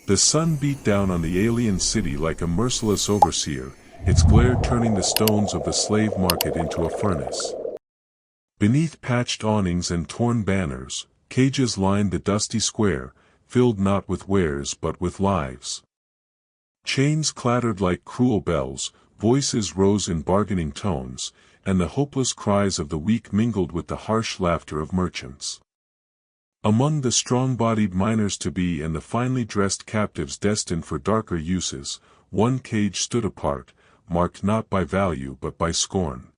The sun beat down on the alien city like a merciless overseer, its glare turning the stones of the slave market into a furnace. Beneath patched awnings and torn banners, cages lined the dusty square, filled not with wares but with lives. Chains clattered like cruel bells, voices rose in bargaining tones, and the hopeless cries of the weak mingled with the harsh laughter of merchants. Among the strong-bodied miners-to-be and the finely dressed captives destined for darker uses, one cage stood apart, marked not by value but by scorn.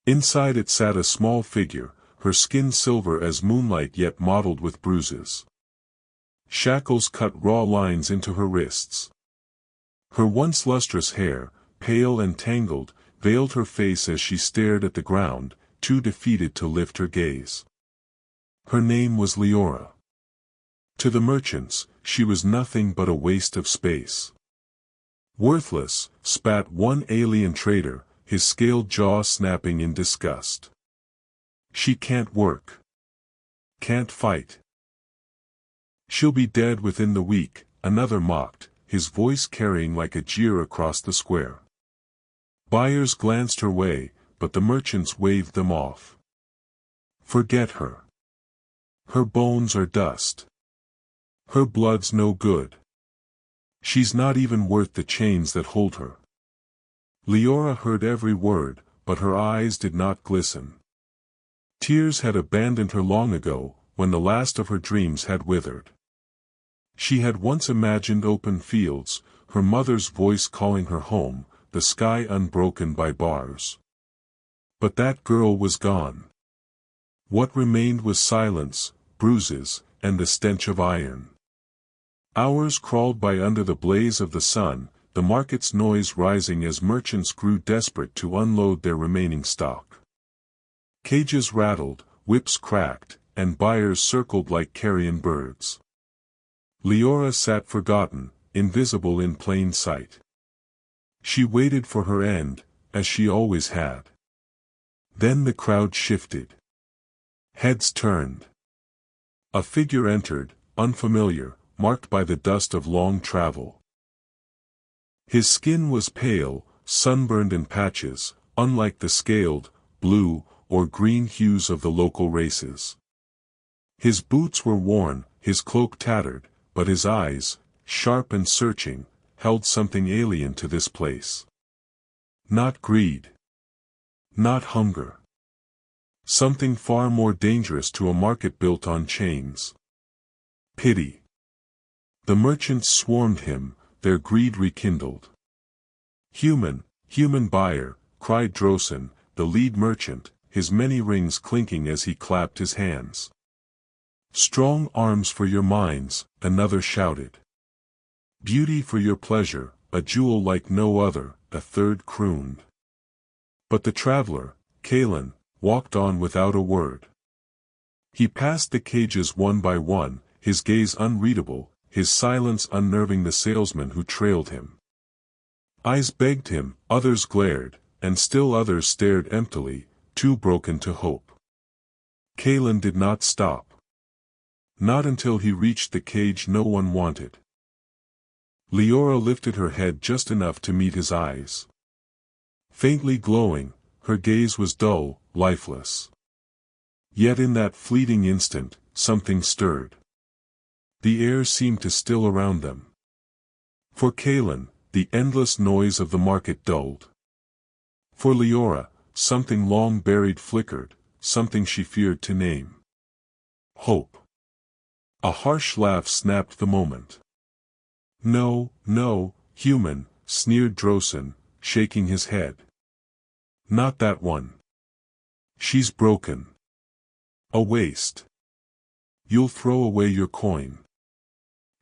Inside it sat a small figure, her skin silver as moonlight yet mottled with bruises. Shackles cut raw lines into her wrists. Her once lustrous hair, pale and tangled, veiled her face as she stared at the ground, too defeated to lift her gaze. Her name was Leora. To the merchants, she was nothing but a waste of space. Worthless, spat one alien trader, his scaled jaw snapping in disgust. She can't work. Can't fight. She'll be dead within the week, another mocked, his voice carrying like a jeer across the square. Buyers glanced her way, but the merchants waved them off. Forget her. Her bones are dust. Her blood's no good. She's not even worth the chains that hold her. Leora heard every word, but her eyes did not glisten. Tears had abandoned her long ago, when the last of her dreams had withered. She had once imagined open fields, her mother's voice calling her home, the sky unbroken by bars. But that girl was gone. What remained was silence, bruises, and the stench of iron. Hours crawled by under the blaze of the sun, the market's noise rising as merchants grew desperate to unload their remaining stock. Cages rattled, whips cracked, and buyers circled like carrion birds. Leora sat forgotten, invisible in plain sight. She waited for her end, as she always had. Then the crowd shifted. Heads turned. A figure entered, unfamiliar, marked by the dust of long travel. His skin was pale, sunburned in patches, unlike the scaled, blue, or green hues of the local races. His boots were worn, his cloak tattered, but his eyes, sharp and searching, held something alien to this place. Not greed. Not hunger. Something far more dangerous to a market built on chains. Pity. The merchants swarmed him, their greed rekindled. Human buyer, cried Drosen, the lead merchant, his many rings clinking as he clapped his hands. Strong arms for your minds, another shouted. Beauty for your pleasure, a jewel like no other, a third crooned. But the traveler, Kalen, walked on without a word. He passed the cages one by one, his gaze unreadable, his silence unnerving the salesmen who trailed him. Eyes begged him, others glared, and still others stared emptily, too broken to hope. Kalen did not stop. Not until he reached the cage no one wanted. Leora lifted her head just enough to meet his eyes. Faintly glowing, her gaze was dull, lifeless. Yet in that fleeting instant, something stirred. The air seemed to still around them. For Kalen, the endless noise of the market dulled. For Leora, something long buried flickered, something she feared to name. Hope. A harsh laugh snapped the moment. No, no, human, sneered Drosen, shaking his head. Not that one. She's broken. A waste. You'll throw away your coin.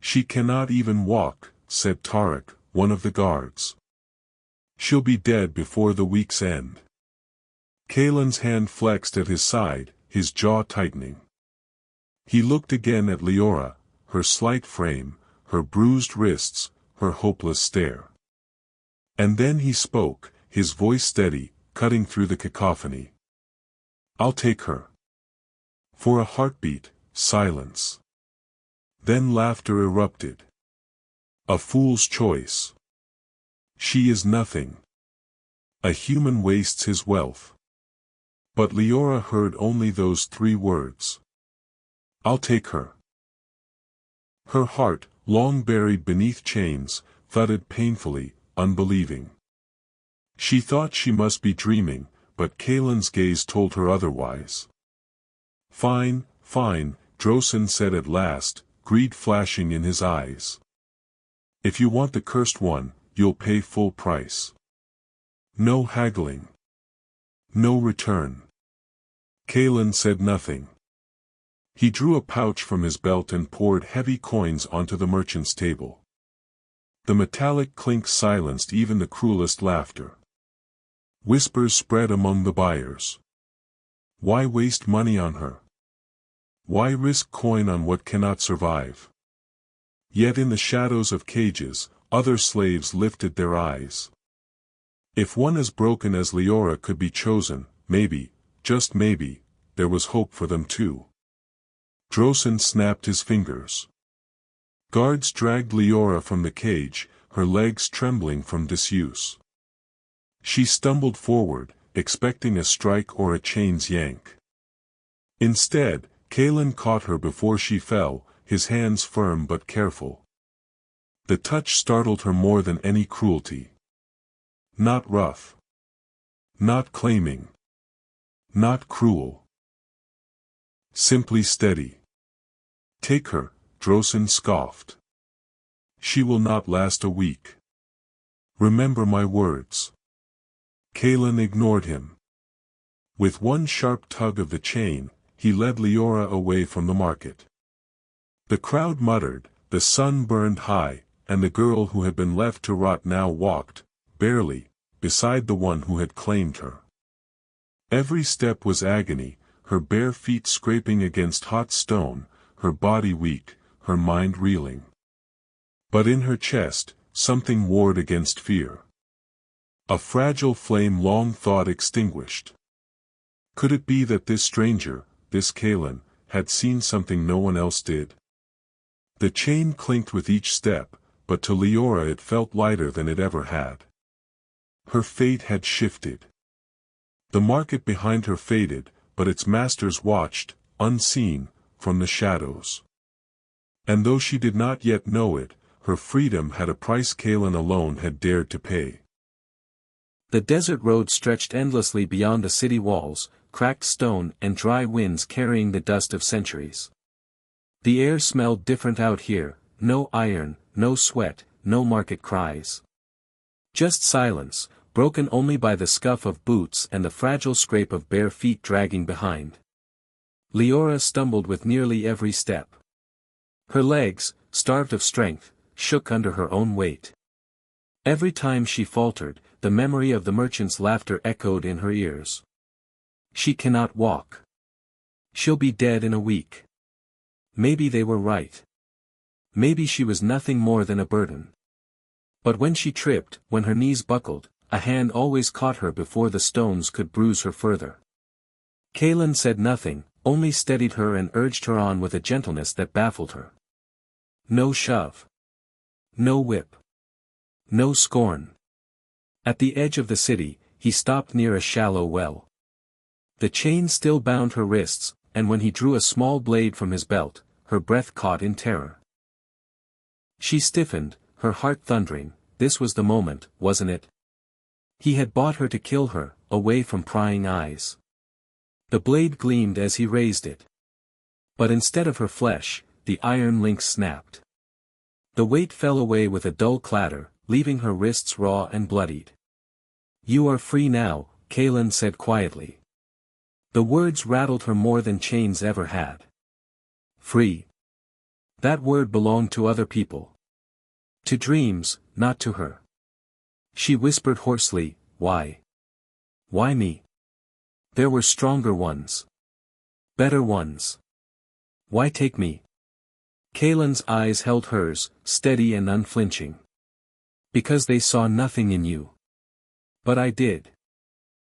She cannot even walk, said Tarek, one of the guards. She'll be dead before the week's end. Kalen's hand flexed at his side, his jaw tightening. He looked again at Leora, her slight frame, her bruised wrists, her hopeless stare. And then he spoke, his voice steady, cutting through the cacophony. I'll take her. For a heartbeat, silence. Then laughter erupted. A fool's choice. She is nothing. A human wastes his wealth. But Leora heard only those 3 words. I'll take her. Her heart, long buried beneath chains, thudded painfully, unbelieving. She thought she must be dreaming, but Kalen's gaze told her otherwise. Fine, fine, Drosin said at last, greed flashing in his eyes. If you want the cursed one, you'll pay full price. No haggling. No return. Kalen said nothing. He drew a pouch from his belt and poured heavy coins onto the merchant's table. The metallic clink silenced even the cruelest laughter. Whispers spread among the buyers. Why waste money on her? Why risk coin on what cannot survive? Yet in the shadows of cages, other slaves lifted their eyes. If one as broken as Leora could be chosen, maybe, just maybe, there was hope for them too. Drosin snapped his fingers. Guards dragged Leora from the cage, her legs trembling from disuse. She stumbled forward, expecting a strike or a chain's yank. Instead, Kalen caught her before she fell, his hands firm but careful. The touch startled her more than any cruelty. Not rough. Not claiming. Not cruel. Simply steady. Take her, Drosin scoffed. She will not last a week. Remember my words. Kalen ignored him. With one sharp tug of the chain, he led Leora away from the market. The crowd muttered, the sun burned high, and the girl who had been left to rot now walked, barely, beside the one who had claimed her. Every step was agony, her bare feet scraping against hot stone, her body weak, her mind reeling. But in her chest, something warred against fear. A fragile flame long thought extinguished. Could it be that this stranger, this Kalen, had seen something no one else did? The chain clinked with each step, but to Leora it felt lighter than it ever had. Her fate had shifted. The market behind her faded, but its masters watched, unseen, from the shadows. And though she did not yet know it, her freedom had a price Kalen alone had dared to pay. The desert road stretched endlessly beyond the city walls, cracked stone and dry winds carrying the dust of centuries. The air smelled different out here, no iron, no sweat, no market cries. Just silence, broken only by the scuff of boots and the fragile scrape of bare feet dragging behind. Leora stumbled with nearly every step. Her legs, starved of strength, shook under her own weight. Every time she faltered, the memory of the merchant's laughter echoed in her ears. She cannot walk. She'll be dead in a week. Maybe they were right. Maybe she was nothing more than a burden. But when she tripped, when her knees buckled, a hand always caught her before the stones could bruise her further. Kalen said nothing, only steadied her and urged her on with a gentleness that baffled her. No shove. No whip. No scorn. At the edge of the city, he stopped near a shallow well. The chain still bound her wrists, and when he drew a small blade from his belt, her breath caught in terror. She stiffened, her heart thundering. This was the moment, wasn't it? He had bought her to kill her, away from prying eyes. The blade gleamed as he raised it. But instead of her flesh, the iron links snapped. The weight fell away with a dull clatter, leaving her wrists raw and bloodied. You are free now, Kalen said quietly. The words rattled her more than chains ever had. Free. That word belonged to other people. To dreams, not to her. She whispered hoarsely, why? Why me? There were stronger ones. Better ones. Why take me? Kalen's eyes held hers, steady and unflinching. Because they saw nothing in you. But I did.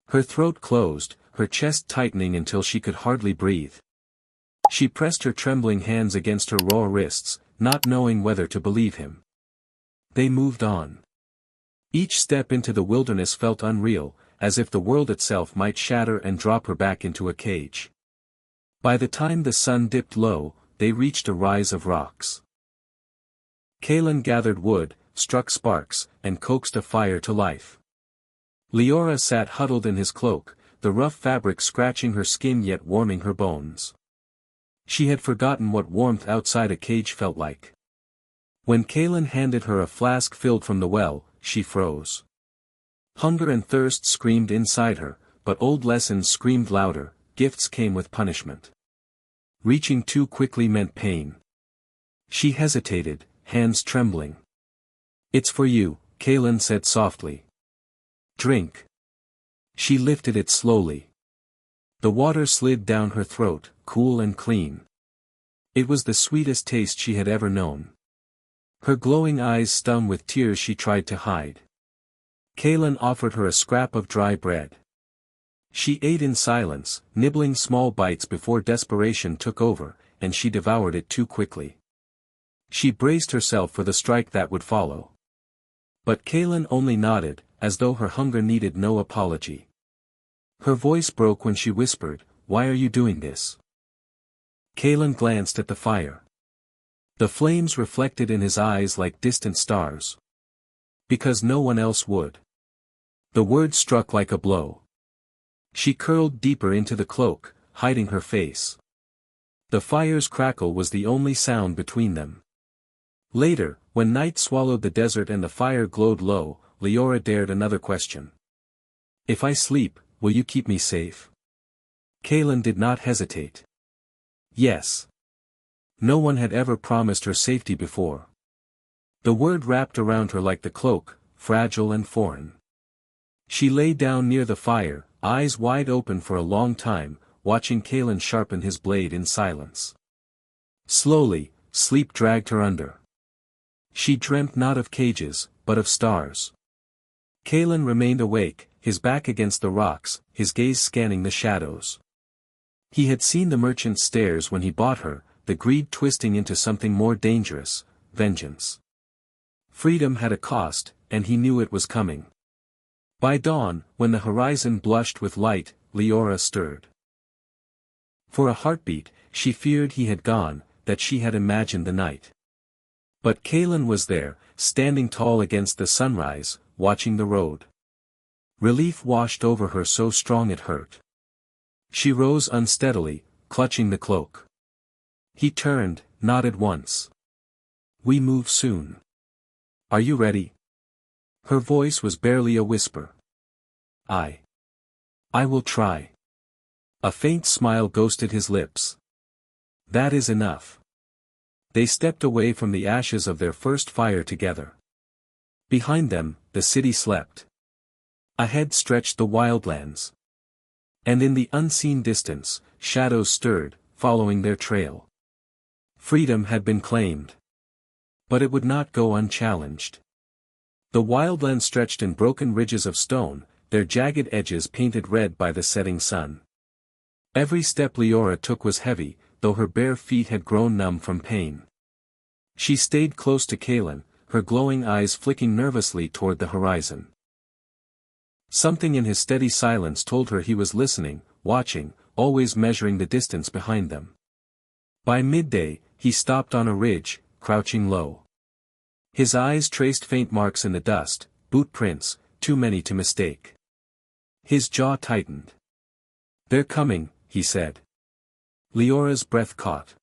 Her throat closed, her chest tightening until she could hardly breathe. She pressed her trembling hands against her raw wrists, not knowing whether to believe him. They moved on. Each step into the wilderness felt unreal, as if the world itself might shatter and drop her back into a cage. By the time the sun dipped low, they reached a rise of rocks. Kalen gathered wood, struck sparks, and coaxed a fire to life. Leora sat huddled in his cloak, the rough fabric scratching her skin yet warming her bones. She had forgotten what warmth outside a cage felt like. When Kalen handed her a flask filled from the well, she froze. Hunger and thirst screamed inside her, but old lessons screamed louder, gifts came with punishment. Reaching too quickly meant pain. She hesitated, hands trembling. "It's for you," Kalen said softly. "Drink." She lifted it slowly. The water slid down her throat, cool and clean. It was the sweetest taste she had ever known. Her glowing eyes stung with tears she tried to hide. Kalen offered her a scrap of dry bread. She ate in silence, nibbling small bites before desperation took over, and she devoured it too quickly. She braced herself for the strike that would follow. But Kalen only nodded, as though her hunger needed no apology. Her voice broke when she whispered, "Why are you doing this?" Kalen glanced at the fire. The flames reflected in his eyes like distant stars. "Because no one else would." The word struck like a blow. She curled deeper into the cloak, hiding her face. The fire's crackle was the only sound between them. Later, when night swallowed the desert and the fire glowed low, Leora dared another question. "If I sleep, will you keep me safe?" Kalen did not hesitate. Yes. No one had ever promised her safety before. The word wrapped around her like the cloak, fragile and foreign. She lay down near the fire, eyes wide open for a long time, watching Kalen sharpen his blade in silence. Slowly, sleep dragged her under. She dreamt not of cages, but of stars. Kalen remained awake, his back against the rocks, his gaze scanning the shadows. He had seen the merchant's stares when he bought her, the greed twisting into something more dangerous, vengeance. Freedom had a cost, and he knew it was coming. By dawn, when the horizon blushed with light, Leora stirred. For a heartbeat, she feared he had gone, that she had imagined the night. But Kalen was there, standing tall against the sunrise, watching the road. Relief washed over her so strong it hurt. She rose unsteadily, clutching the cloak. He turned, nodded once. "We move soon. Are you ready?" Her voice was barely a whisper. I will try." A faint smile ghosted his lips. "That is enough." They stepped away from the ashes of their first fire together. Behind them, the city slept. Ahead stretched the wildlands. And in the unseen distance, shadows stirred, following their trail. Freedom had been claimed. But it would not go unchallenged. The wildland stretched in broken ridges of stone, their jagged edges painted red by the setting sun. Every step Leora took was heavy, though her bare feet had grown numb from pain. She stayed close to Kalen, her glowing eyes flicking nervously toward the horizon. Something in his steady silence told her he was listening, watching, always measuring the distance behind them. By midday, he stopped on a ridge, crouching low. His eyes traced faint marks in the dust, boot prints, too many to mistake. His jaw tightened. "They're coming," he said. Leora's breath caught.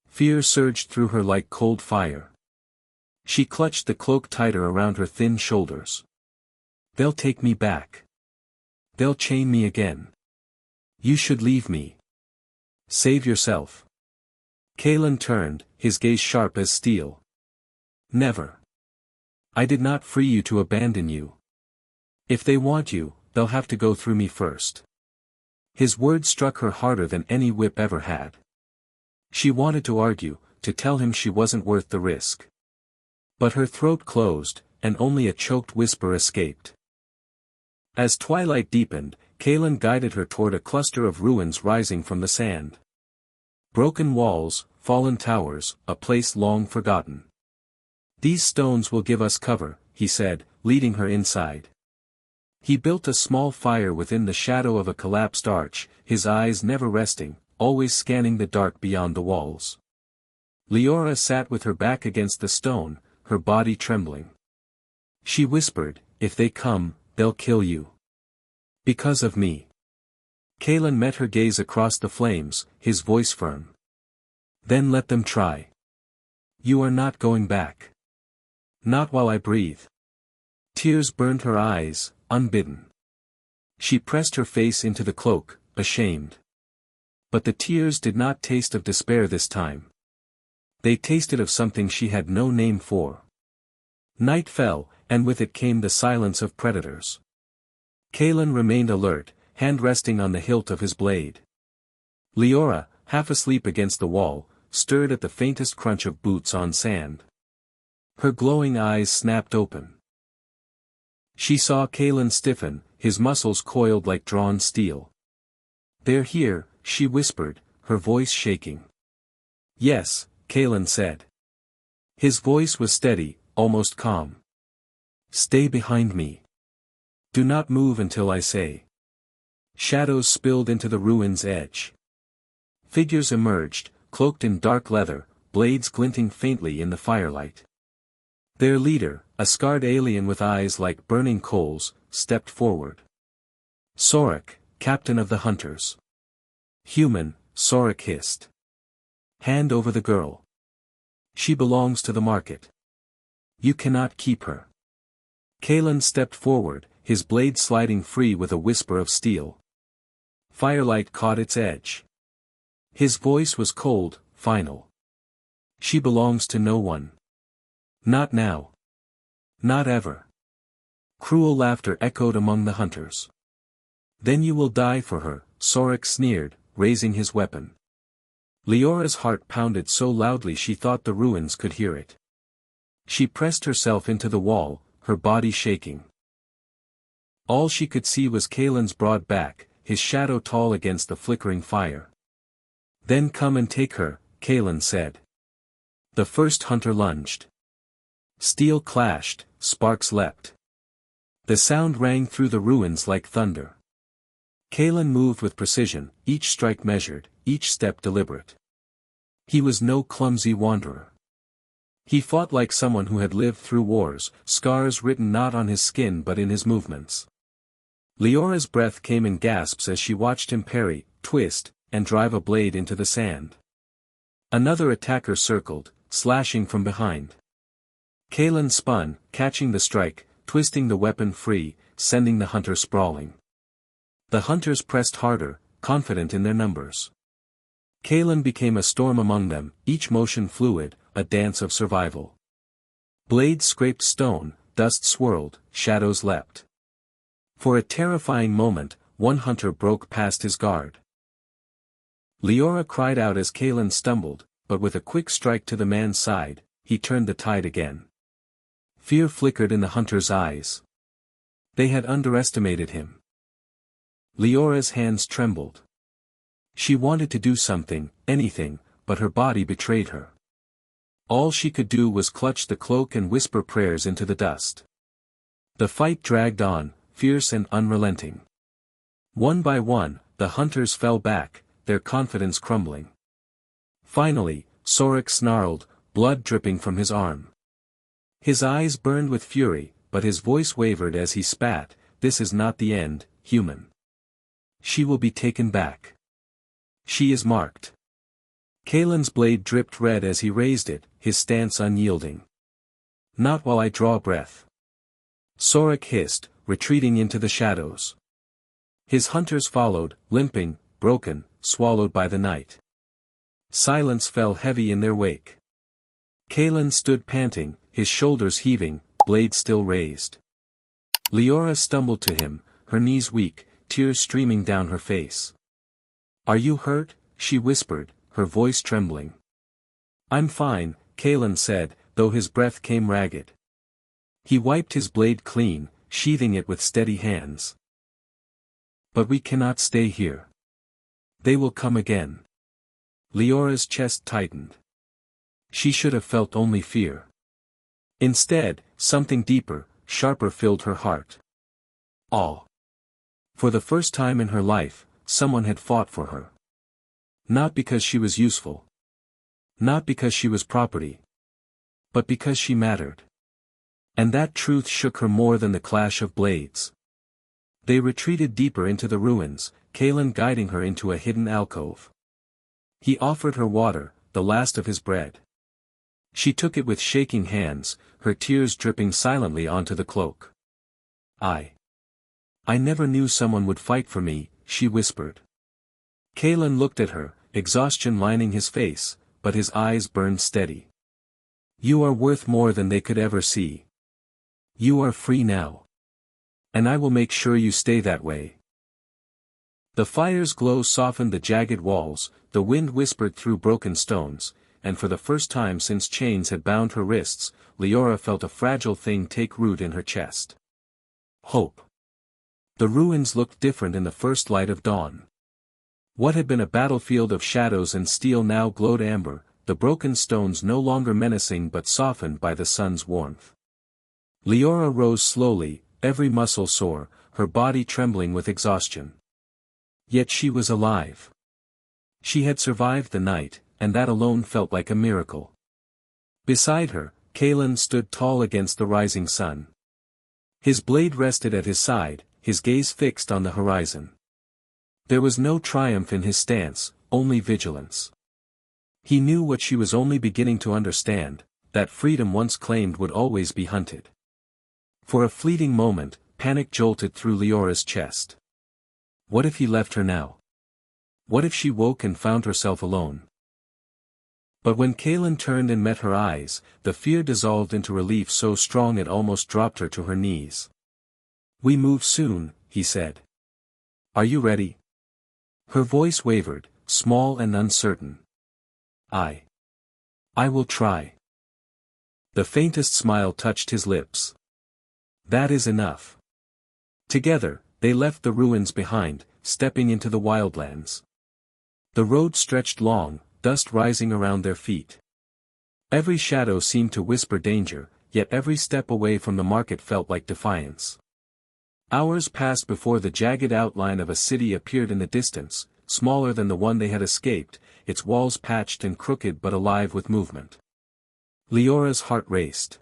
Fear surged through her like cold fire. She clutched the cloak tighter around her thin shoulders. "They'll take me back. They'll chain me again. You should leave me. Save yourself." Kalen turned, his gaze sharp as steel. "Never. I did not free you to abandon you. If they want you, they'll have to go through me first." His words struck her harder than any whip ever had. She wanted to argue, to tell him she wasn't worth the risk. But her throat closed, and only a choked whisper escaped. As twilight deepened, Kalen guided her toward a cluster of ruins rising from the sand. Broken walls, fallen towers, a place long forgotten. "These stones will give us cover," he said, leading her inside. He built a small fire within the shadow of a collapsed arch, his eyes never resting, always scanning the dark beyond the walls. Leora sat with her back against the stone, her body trembling. She whispered, "If they come, they'll kill you. Because of me." Kalen met her gaze across the flames, his voice firm. "Then let them try. You are not going back. Not while I breathe." Tears burned her eyes, unbidden. She pressed her face into the cloak, ashamed. But the tears did not taste of despair this time. They tasted of something she had no name for. Night fell, and with it came the silence of predators. Kalen remained alert, hand resting on the hilt of his blade. Leora, half asleep against the wall, stirred at the faintest crunch of boots on sand. Her glowing eyes snapped open. She saw Kalen stiffen, his muscles coiled like drawn steel. "They're here," she whispered, her voice shaking. "Yes," Kalen said. His voice was steady, almost calm. "Stay behind me. Do not move until I say." Shadows spilled into the ruin's edge. Figures emerged, cloaked in dark leather, blades glinting faintly in the firelight. Their leader, a scarred alien with eyes like burning coals, stepped forward. "Sorok, captain of the hunters." "Human," Sorok hissed. "Hand over the girl. She belongs to the market. You cannot keep her." Kalen stepped forward, his blade sliding free with a whisper of steel. Firelight caught its edge. His voice was cold, final. "She belongs to no one. Not now. Not ever." Cruel laughter echoed among the hunters. "Then you will die for her," Sorok sneered, raising his weapon. Leora's heart pounded so loudly she thought the ruins could hear it. She pressed herself into the wall, her body shaking. All she could see was Kalen's broad back, his shadow tall against the flickering fire. "Then come and take her," Kalen said. The first hunter lunged. Steel clashed, sparks leapt. The sound rang through the ruins like thunder. Kalen moved with precision, each strike measured, each step deliberate. He was no clumsy wanderer. He fought like someone who had lived through wars, scars written not on his skin but in his movements. Leora's breath came in gasps as she watched him parry, twist, and drive a blade into the sand. Another attacker circled, slashing from behind. Kalen spun, catching the strike, twisting the weapon free, sending the hunter sprawling. The hunters pressed harder, confident in their numbers. Kalen became a storm among them, each motion fluid, a dance of survival. Blades scraped stone, dust swirled, shadows leapt. For a terrifying moment, one hunter broke past his guard. Leora cried out as Kalen stumbled, but with a quick strike to the man's side, he turned the tide again. Fear flickered in the hunter's eyes. They had underestimated him. Leora's hands trembled. She wanted to do something, anything, but her body betrayed her. All she could do was clutch the cloak and whisper prayers into the dust. The fight dragged on, fierce and unrelenting. One by one, the hunters fell back, their confidence crumbling. Finally, Sorok snarled, blood dripping from his arm. His eyes burned with fury, but his voice wavered as he spat, "This is not the end, human. She will be taken back. She is marked." Kalen's blade dripped red as he raised it, his stance unyielding. "Not while I draw breath." Sorok hissed, retreating into the shadows. His hunters followed, limping, broken, swallowed by the night. Silence fell heavy in their wake. Kalen stood panting, his shoulders heaving, blade still raised. Leora stumbled to him, her knees weak, tears streaming down her face. "Are you hurt?" she whispered, her voice trembling. "I'm fine," Kalen said, though his breath came ragged. He wiped his blade clean, sheathing it with steady hands. "But we cannot stay here. They will come again." Leora's chest tightened. She should have felt only fear. Instead, something deeper, sharper filled her heart. Awe. For the first time in her life, someone had fought for her. Not because she was useful. Not because she was property. But because she mattered. And that truth shook her more than the clash of blades. They retreated deeper into the ruins, Kalen guiding her into a hidden alcove. He offered her water, the last of his bread. She took it with shaking hands, her tears dripping silently onto the cloak. I never knew someone would fight for me, she whispered. Kalen looked at her, exhaustion lining his face, but his eyes burned steady. You are worth more than they could ever see. You are free now. And I will make sure you stay that way. The fire's glow softened the jagged walls, the wind whispered through broken stones, and for the first time since chains had bound her wrists, Leora felt a fragile thing take root in her chest. Hope. The ruins looked different in the first light of dawn. What had been a battlefield of shadows and steel now glowed amber, the broken stones no longer menacing but softened by the sun's warmth. Leora rose slowly, every muscle sore, her body trembling with exhaustion. Yet she was alive. She had survived the night, and that alone felt like a miracle. Beside her, Kalen stood tall against the rising sun. His blade rested at his side, his gaze fixed on the horizon. There was no triumph in his stance, only vigilance. He knew what she was only beginning to understand, that freedom once claimed would always be hunted. For a fleeting moment, panic jolted through Leora's chest. What if he left her now? What if she woke and found herself alone? But when Kalen turned and met her eyes, the fear dissolved into relief so strong it almost dropped her to her knees. We move soon, he said. Are you ready? Her voice wavered, small and uncertain. I will try. The faintest smile touched his lips. That is enough. Together, they left the ruins behind, stepping into the wildlands. The road stretched long, dust rising around their feet. Every shadow seemed to whisper danger, yet every step away from the market felt like defiance. Hours passed before the jagged outline of a city appeared in the distance, smaller than the one they had escaped, its walls patched and crooked but alive with movement. Leora's heart raced.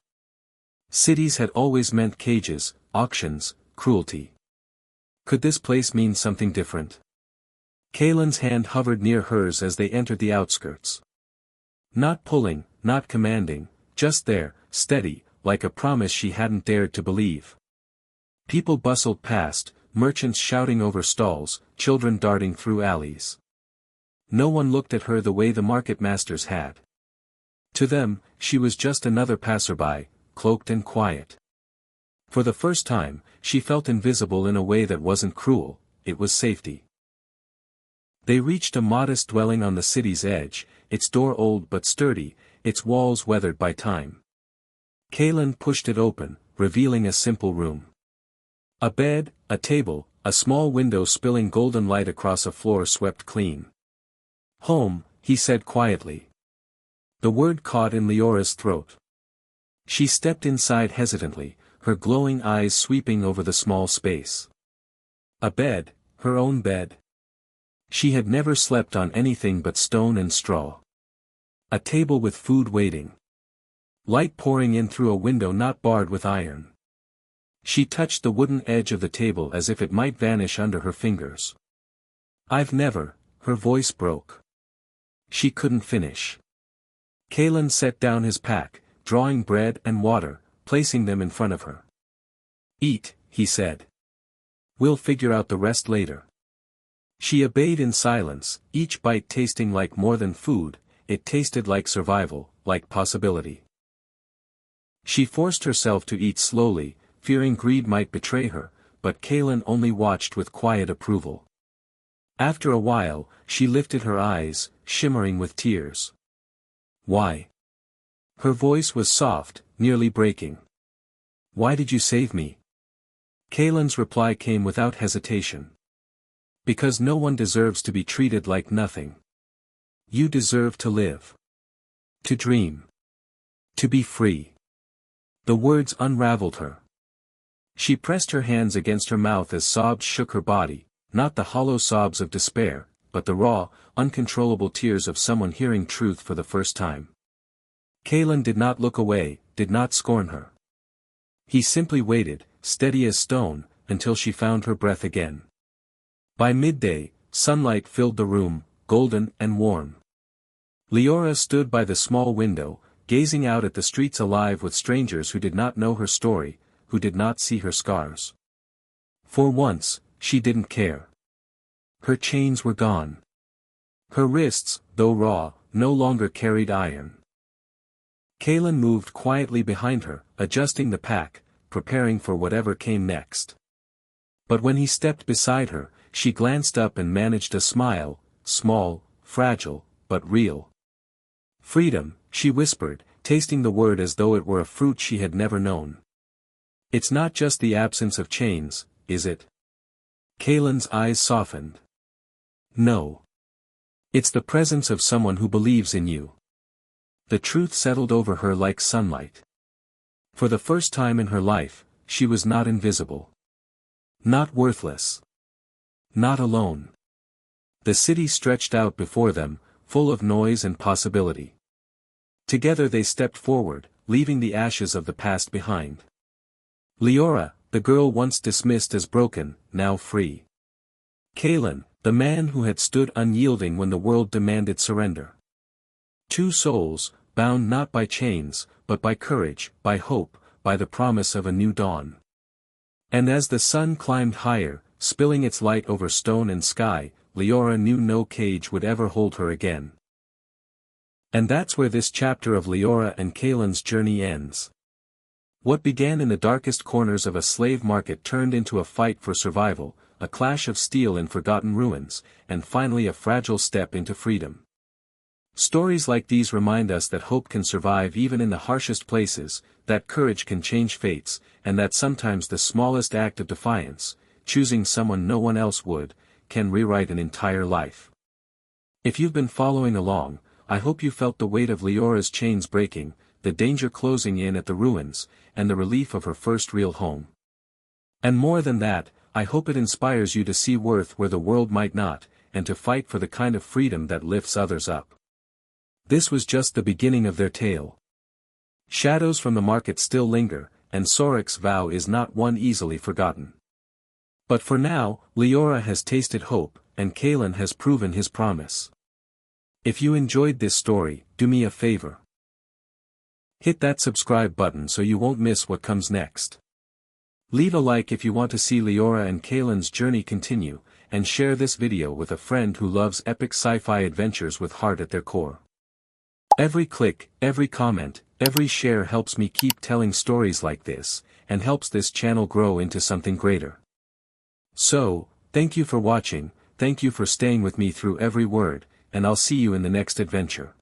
Cities had always meant cages, auctions, cruelty. Could this place mean something different? Kalen's hand hovered near hers as they entered the outskirts. Not pulling, not commanding, just there, steady, like a promise she hadn't dared to believe. People bustled past, merchants shouting over stalls, children darting through alleys. No one looked at her the way the market masters had. To them, she was just another passerby, cloaked and quiet. For the first time, she felt invisible in a way that wasn't cruel, it was safety. They reached a modest dwelling on the city's edge, its door old but sturdy, its walls weathered by time. Kalen pushed it open, revealing a simple room. A bed, a table, a small window spilling golden light across a floor swept clean. Home, he said quietly. The word caught in Leora's throat. She stepped inside hesitantly, her glowing eyes sweeping over the small space. A bed, her own bed. She had never slept on anything but stone and straw. A table with food waiting. Light pouring in through a window not barred with iron. She touched the wooden edge of the table as if it might vanish under her fingers. I've never, her voice broke. She couldn't finish. Kalen set down his pack, drawing bread and water, placing them in front of her. Eat, he said. We'll figure out the rest later. She obeyed in silence, each bite tasting like more than food, it tasted like survival, like possibility. She forced herself to eat slowly, fearing greed might betray her, but Kalen only watched with quiet approval. After a while, she lifted her eyes, shimmering with tears. Why? Her voice was soft, nearly breaking. Why did you save me? Kalen's reply came without hesitation. Because no one deserves to be treated like nothing. You deserve to live. To dream. To be free. The words unraveled her. She pressed her hands against her mouth as sobs shook her body, not the hollow sobs of despair, but the raw, uncontrollable tears of someone hearing truth for the first time. Kalen did not look away, did not scorn her. He simply waited, steady as stone, until she found her breath again. By midday, sunlight filled the room, golden and warm. Leora stood by the small window, gazing out at the streets alive with strangers who did not know her story, who did not see her scars. For once, she didn't care. Her chains were gone. Her wrists, though raw, no longer carried iron. Kalen moved quietly behind her, adjusting the pack, preparing for whatever came next. But when he stepped beside her, she glanced up and managed a smile, small, fragile, but real. "Freedom," she whispered, tasting the word as though it were a fruit she had never known. "It's not just the absence of chains, is it?" Kalen's eyes softened. "No. It's the presence of someone who believes in you." The truth settled over her like sunlight. For the first time in her life, she was not invisible. Not worthless. Not alone. The city stretched out before them, full of noise and possibility. Together they stepped forward, leaving the ashes of the past behind. Leora, the girl once dismissed as broken, now free. Kalen, the man who had stood unyielding when the world demanded surrender. Two souls, bound not by chains, but by courage, by hope, by the promise of a new dawn. And as the sun climbed higher, spilling its light over stone and sky, Leora knew no cage would ever hold her again. And that's where this chapter of Leora and Kalen's journey ends. What began in the darkest corners of a slave market turned into a fight for survival, a clash of steel in forgotten ruins, and finally a fragile step into freedom. Stories like these remind us that hope can survive even in the harshest places, that courage can change fates, and that sometimes the smallest act of defiance, choosing someone no one else would, can rewrite an entire life. If you've been following along, I hope you felt the weight of Leora's chains breaking, the danger closing in at the ruins, and the relief of her first real home. And more than that, I hope it inspires you to see worth where the world might not, and to fight for the kind of freedom that lifts others up. This was just the beginning of their tale. Shadows from the market still linger, and Sorik's vow is not one easily forgotten. But for now, Leora has tasted hope, and Kalen has proven his promise. If you enjoyed this story, do me a favor. Hit that subscribe button so you won't miss what comes next. Leave a like if you want to see Leora and Kalen's journey continue, and share this video with a friend who loves epic sci-fi adventures with heart at their core. Every click, every comment, every share helps me keep telling stories like this, and helps this channel grow into something greater. So, thank you for watching, thank you for staying with me through every word, and I'll see you in the next adventure.